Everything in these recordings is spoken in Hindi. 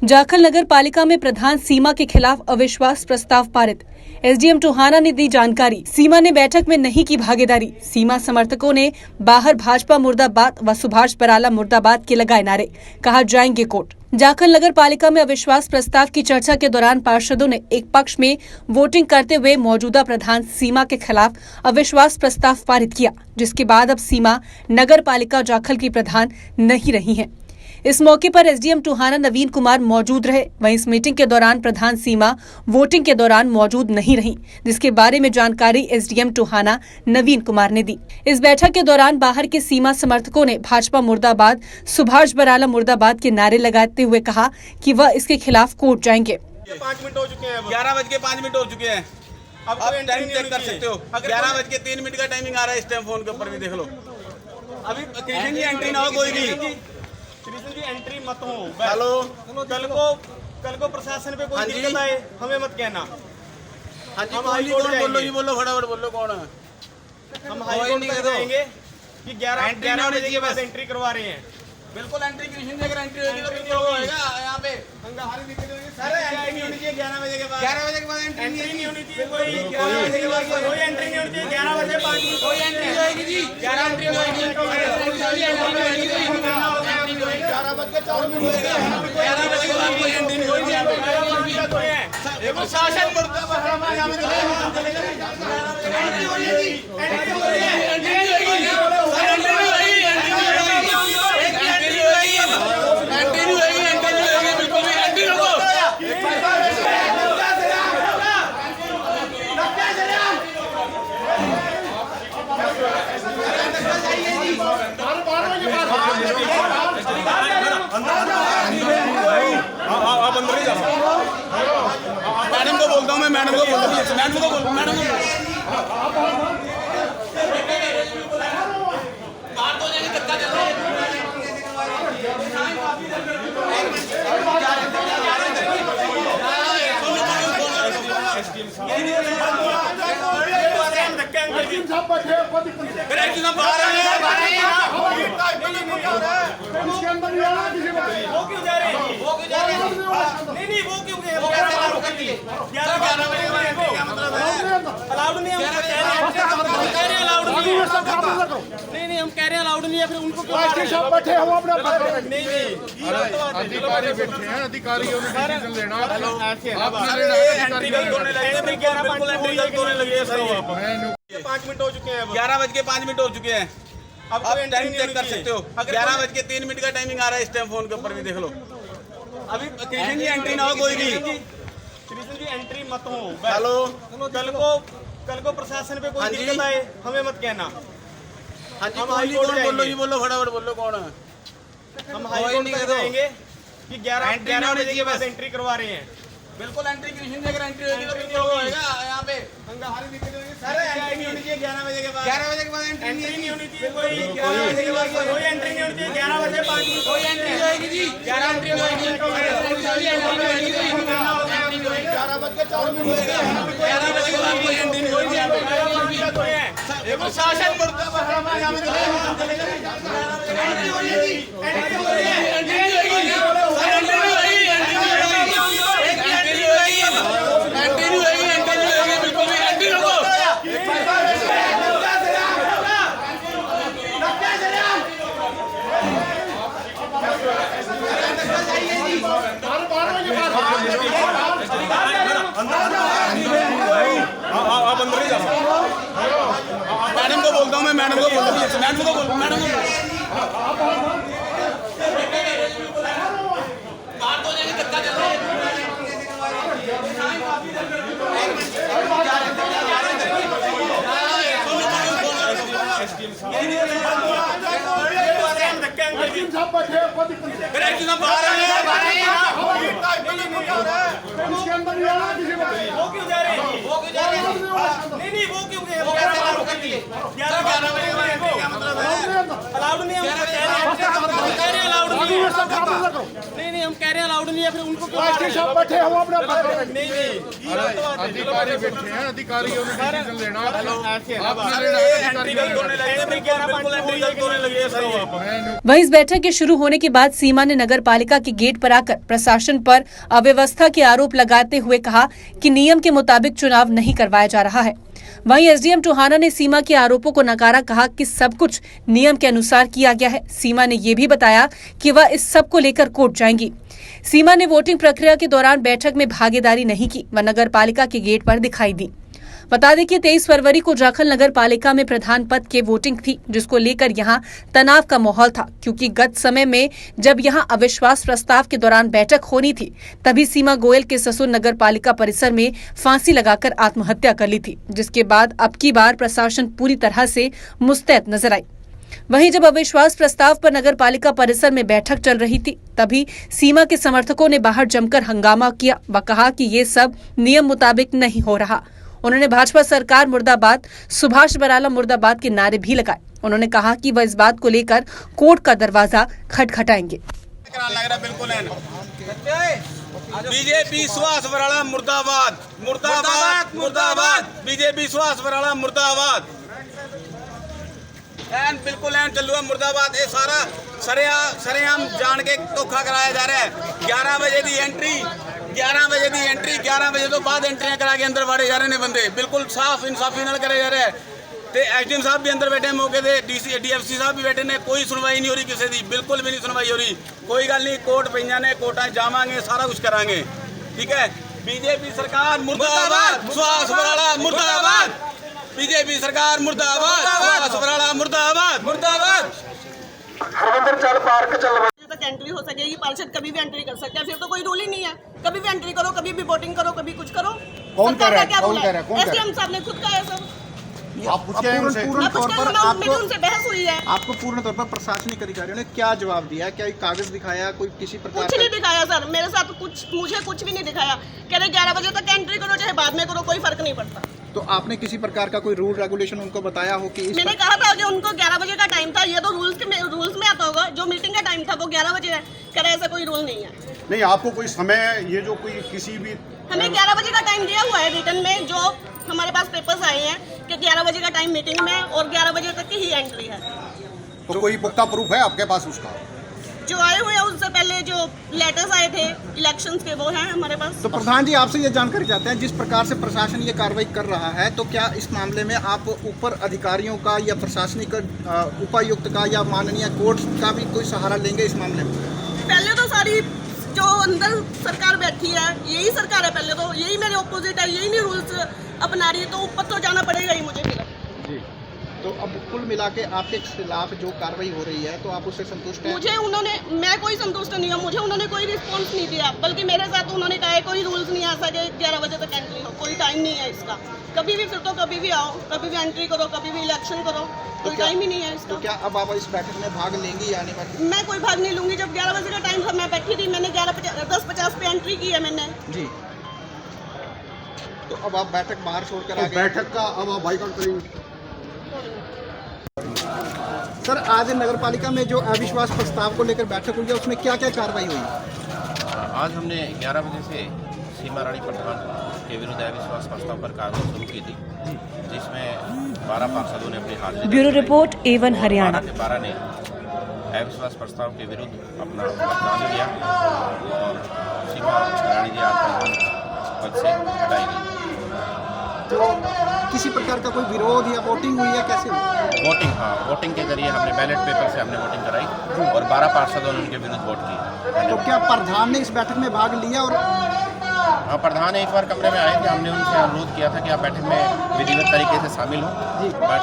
जाखल नगर पालिका में प्रधान सीमा के खिलाफ अविश्वास प्रस्ताव पारित। एसडीएम टोहाना ने दी जानकारी। सीमा ने बैठक में नहीं की भागीदारी। सीमा समर्थकों ने बाहर भाजपा मुर्दाबाद व सुभाष बराला मुर्दाबाद के लगाए नारे, कहा जाएंगे कोर्ट। जाखल नगर पालिका में अविश्वास प्रस्ताव की चर्चा के दौरान पार्षदों ने एक पक्ष में वोटिंग करते हुए मौजूदा प्रधान सीमा के खिलाफ अविश्वास प्रस्ताव पारित किया, जिसके बाद अब सीमा नगर पालिका जाखल की प्रधान नहीं रही हैं। इस मौके पर एसडीएम टोहाना नवीन कुमार मौजूद रहे। वहीं इस मीटिंग के दौरान प्रधान सीमा वोटिंग के दौरान मौजूद नहीं रही, जिसके बारे में जानकारी एसडीएम टोहाना नवीन कुमार ने दी। इस बैठक के दौरान बाहर के सीमा समर्थकों ने भाजपा मुर्दाबाद, सुभाष बराला मुर्दाबाद के नारे लगाते हुए कहा कि वह इसके खिलाफ कोर्ट जाएंगे। 5 मिनट हो चुके हैं, 11:05 हो चुके हैं। अब टाइम चेक कर सकते हो। 11:03 का टाइमिंग आ रहा है इस टाइम, फोन के ऊपर भी देख लो। अभी कृष्ण जी एंट्री ना हो कोई भी, कृष्ण जी एंट्री मत हो। हेलो, कल को प्रशासन पे कोई दिक्कत आए हमें मत कहना। हाँ जी, हम कौन हाई जी, कोर्ट कौन बोलो जाएंगे। जी, बोलो फटाफट बोलो कौन है। हम हाई कोर्ट तक जाएंगे कि 11 बजे के बाद एंट्री करवा रहे हैं। बिल्कुल एंट्री कृष्ण जी, अगर एंट्री होगी तो बिल्कुल होएगा यहाँ पे। हमारी दिक्कत होगी सर, एंट्री नहीं होनी चाहिए 11 बजे के बाद। 11 बजे के बाद एंट्री नहीं होनी चाहिए कोई। 11 बजे के बाद कोई एंट्री नहीं होनी चाहिए। 11 बजे 5 मिनट कोई एंट्री होएगी जी। 11 एंट्री होगी। 11 बज के 4 मिनट 11 बजे के बाद कोई एंट्री नहीं होगी। प्रशासन मैडम को बोलता हूँ मैं, मैडम को बोलता हूँ, मैडम को नहीं हम कह रहे हैं अलाउड नहीं है, फिर उनको बैठे हो अपना नहीं अधिकारी बैठे हैं, अधिकारियों ने डिसीजन लेना ऐसे 5 मिनट हो चुके हैं। 11:05 हो चुके हैं। अब टाइम चेक कर सकते हो। 11:03 का टाइमिंग आ रहा है इस टाइम, फोन के ऊपर भी देख लो। अभी कृष्ण जी एंट्री ना हो कोई भी, कृष्ण जी एंट्री मत हो। हेलो, कल को प्रशासन पे कोई हाँ जी। दिक्कत आए हमें मत कहना। हाँ जी, हम कौन हाई जी, कोर्ट कौन बोलो जी, जाएंगे। बोलो फटाफट बोलो कौन है। हम हाई कोर्ट तक जाएंगे कि 11 बजे के बाद एंट्री करवा रहे हैं। बिल्कुल एंट्री कृष्ण जी, अगर एंट्री होगी तो बिल्कुल होएगा यहाँ पे। हमारी दिक्कत होगी सर, एंट्री नहीं होनी चाहिए 11 बजे के बाद। 11 बजे के बाद एंट्री एंट्री नहीं होनी चाहिए कोई। 11 बजे के बाद कोई एंट्री नहीं होनी चाहिए। 11 बजे 5 मिनट कोई एंट्री होएगी जी। 11 एंट्री होगी। 11 बज के 4 मिनट 11 बजे के बाद कोई एंट्री नहीं होगी। प्रशासन मैडम को बोलता हूँ मैं, मैडम को बोलता हूँ, मैडम को अलाउड नहीं है, हम कह रहे हैं अलाउड नहीं है। नहीं हम हम कह रहे हैं अलाउड नहीं है, फिर उनको क्यों बैठे हो अपना नहीं अधिकारी बैठे हैं, अधिकारियों ने डिसीजन लेना ऐसे है आपने ना, लेना एंट्री होने लगी है सर ये। वहीं इस बैठक के शुरू होने के बाद सीमा ने नगर पालिका के गेट पर आकर प्रशासन पर अव्यवस्था के आरोप लगाते हुए कहा कि नियम के मुताबिक चुनाव नहीं करवाया जा रहा है। वहीं एसडीएम टोहाना ने सीमा के आरोपों को नकारा, कहा कि सब कुछ नियम के अनुसार किया गया है। सीमा ने ये भी बताया कि वह इस सब को लेकर कोर्ट जाएंगी। सीमा ने वोटिंग प्रक्रिया के दौरान बैठक में भागीदारी नहीं की, वह नगर पालिका के गेट पर दिखाई दी। बता दें कि 23 फरवरी को जाखल नगर पालिका में प्रधान पद के वोटिंग थी, जिसको लेकर यहां तनाव का माहौल था, क्योंकि गत समय में जब यहां अविश्वास प्रस्ताव के दौरान बैठक होनी थी, तभी सीमा गोयल के ससुर नगर पालिका परिसर में फांसी लगाकर आत्महत्या कर ली थी, जिसके बाद अब की बार प्रशासन पूरी तरह से मुस्तैद नजर आई। वहीं जब अविश्वास प्रस्ताव पर नगर पालिका परिसर में बैठक चल रही थी, तभी सीमा के समर्थकों ने बाहर जमकर हंगामा किया व कहा कि ये सब नियम मुताबिक नहीं हो रहा। उन्होंने भाजपा सरकार मुर्दाबाद, सुभाष बराला मुर्दाबाद के नारे भी लगाए। उन्होंने कहा कि वह इस बात को लेकर कोर्ट का दरवाजा खटखटाएंगे। बीजेपी सुभाष बराला मुर्दाबाद, मुर्दाबाद, मुर्दाबाद, बीजेपी सुभाष बराला मुर्दाबाद, एन बिल्कुल एन चलुआ मुर्दाबाद। ये सारा सरेआम जान के धोखा कराया जा रहा है। 11 बजे की एंट्री, 11 बजे की एंट्री, 11 बजे तो बाद एंट्रियां करा के अंदर वाड़े जा रहे हैं बंदे, बिल्कुल साफ इंसाफी नाल करे जा रहे हैं। ते एसडीएम साहब भी अंदर बैठे मौके से, डीएफसी साहब भी बैठे ने, कोई सुनवाई नहीं हो रही किसी की, बिल्कुल भी नहीं सुनवाई हो रही। कोई गल नहीं, कोर्ट पईयां ने, कोर्टां जावांगे, सारा कुछ करांगे, ठीक है। बीजेपी सरकार मुर्दाबाद, सुभाष बराला मुर्दाबाद, बीजेपी सरकार मुर्दाबाद, सुभाष बराला मुर्दाबाद, मुर्दाबाद। तक एंट्री हो सकेगी, पार्षद कभी भी एंट्री कर सकते हैं, फिर तो कोई रूल ही नहीं है। कभी भी एंट्री करो, कभी भी वोटिंग करो, कभी कुछ करो। कौन कह रहा है? कौन कह रहा है? एसडीएम साहब ने खुद कहा है सब। आप पूछ के उनसे मैं पूछ के मेरी उनसे बहस हुई है। आपको पूर्ण तौर पर प्रशासनिक अधिकारियों ने क्या जवाब दिया? क्या एक कागज दिखाया, कोई किसी प्रकार कुछ नहीं दिखाया सर, मेरे साथ मुझे कुछ भी नहीं दिखाया। कह रहे 11 बजे तक एंट्री करो, चाहे बाद में करो, कोई फर्क नहीं पड़ता। तो आपने किसी प्रकार का कोई रूल रेगुलेशन उनको बताया हो कि मैंने कहा था कि उनको 11 बजे का टाइम था, ये तो रूल्स में आता होगा, जो मीटिंग का टाइम था वो 11 बजे है। कह रहे ऐसा कोई रूल नहीं है। नहीं, आपको कोई समय, ये जो कोई किसी भी हमें 11 बजे का टाइम दिया हुआ है रिटर्न में, जो हमारे पास पेपर्स आए हैं कि 11 बजे का टाइम मीटिंग में और 11 बजे तक की ही एंट्री है। तो कोई पुख्ता प्रूफ है आपके पास उसका? जो आए हुए हैं उससे पहले जो लेटर्स आए थे इलेक्शंस के, वो हैं हमारे पास। तो प्रधान जी आपसे ये जानकारी चाहते हैं, जिस प्रकार से प्रशासन ये कार्रवाई कर रहा है, तो क्या इस मामले में आप ऊपर अधिकारियों का या प्रशासनिक उपायुक्त का या माननीय कोर्ट का भी कोई सहारा लेंगे इस मामले में? पहले तो सारी जो अंदर सरकार बैठी है, यही सरकार है, पहले तो यही मेरे ऑपोजिट है, यही नहीं रूल्स अपना रही है, तो ऊपर तो जाना पड़ेगा ही मुझे फिर। जी, तो अब कुल मिला के आपके खिलाफ जो कार्रवाई हो रही है, तो आप उससे संतुष्ट हैं? मैं कोई संतुष्ट नहीं हूँ, मुझे उन्होंने कोई रिस्पॉन्स नहीं दिया, बल्कि मेरे साथ उन्होंने कहा है कोई रूल्स नहीं आ सके 11 बजे तक एंट्री हो, कोई टाइम नहीं है इसका। कभी भी फिर तो कभी भी आओ, कभी भी एंट्री करो, कभी भी इलेक्शन करो, कोई टाइम ही नहीं है इसका। तो क्या अब आप इस बैठक में भाग लेंगी या आने वाली? मैं कोई भाग नहीं लूंगी। जब 11 बजे का टाइम था, मैं बैठी थी, मैंने 10:50 पे एंट्री की है मैंने। जी, तो अब आप बैठक बाहर छोड़कर आ गए। बैठक का अब आप बाइकआउट करेंगे? सर, आज नगर पालिका में जो अविश्वास प्रस्ताव को लेकर बैठक हुई है, उसमें क्या क्या कार्रवाई हुई? आज हमने 11 बजे से सीमा रानी प्रधान के विरुद्ध अविश्वास प्रस्ताव पर कार्रवाई शुरू की थी, जिसमें 12 पार्षदों ने अपनी हाजिरी। Bureau report A1 Haryana. 12 ने अविश्वास प्रस्ताव के विरुद्ध अपना मतदान किया और सीमा रानी जी आज प्रधान पद से हटाई गई। तो किसी प्रकार का कोई विरोध या वोटिंग हुई है, कैसे हुई? वोटिंग, हाँ, वोटिंग के जरिए हमने बैलेट पेपर से हमने वोटिंग कराई और 12 पार्षदों ने उनके विरुद्ध वोट किया। तो क्या प्रधान ने इस बैठक में भाग लिया? और हाँ, प्रधान एक बार कमरे में आए थे, हमने उनसे अनुरोध किया था कि आप बैठक में विधिवत तरीके से शामिल हों, बट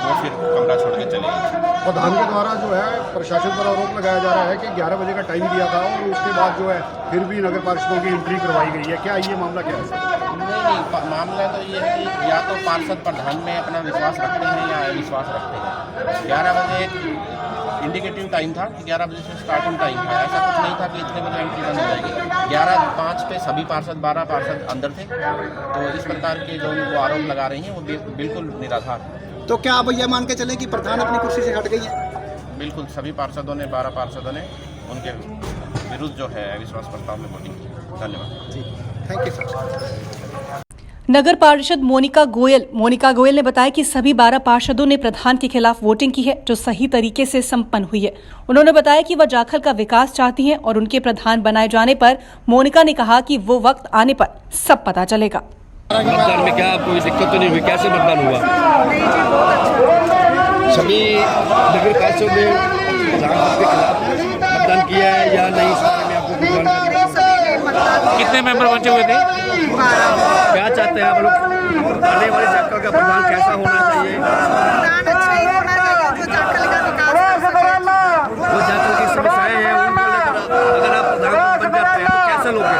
वो फिर कमरा छोड़ के चले गए। प्रधान के द्वारा जो है प्रशासन पर आरोप लगाया जा रहा है कि 11 बजे का टाइम दिया था और उसके बाद जो है फिर भी नगर पार्षदों की एंट्री करवाई गई है। क्या ये मामला क्या है? नहीं, मामला तो ये है कि या तो पार्षद प्रधान में अपना विश्वास रखते हैं या अविश्वास रखते हैं। 11 बजे एक इंडिकेटिव टाइम था कि 11 बजे से स्टार्टिंग टाइम था, ऐसा कुछ नहीं था कि इतने बजे एंट्री बंद हो जाएगी। 11:05 पे सभी पार्षद 12 पार्षद अंदर थे, तो इस प्रकार के जो वो आरोप लगा रही हैं वो बिल्कुल निराधार है। तो क्या आप ये मान के चलें कि प्रधान अपनी कुर्सी से हट गई है? बिल्कुल, सभी पार्षदों ने 12 पार्षदों ने उनके विरुद्ध जो है अविश्वास प्रस्ताव में वोटिंग की। धन्यवाद। Thank you sir. नगर पार्षद मोनिका गोयल ने बताया कि सभी 12 पार्षदों ने प्रधान के खिलाफ वोटिंग की है, जो सही तरीके से संपन्न हुई है। उन्होंने बताया कि वह जाखल का विकास चाहती हैं और उनके प्रधान बनाए जाने पर मोनिका ने कहा कि वो वक्त आने पर सब पता चलेगा। मतदान में क्या कोई दिक्कत तो नहीं हुई? कैसे मतदान हुआ? सभी नगर पार्षदों ने प्रधान के खिलाफ मतदान किया है या नहीं? सारे में आपको कितने मेंबर बचे हुए थे? क्या चाहते हैं आप लोग? आने वाले जाखल का प्रधान कैसा होना चाहिए? वो जाखल की समस्याएं हैं उनको लेकर अगर आप प्रधान बन जाते हैं तो कैसे लोगे?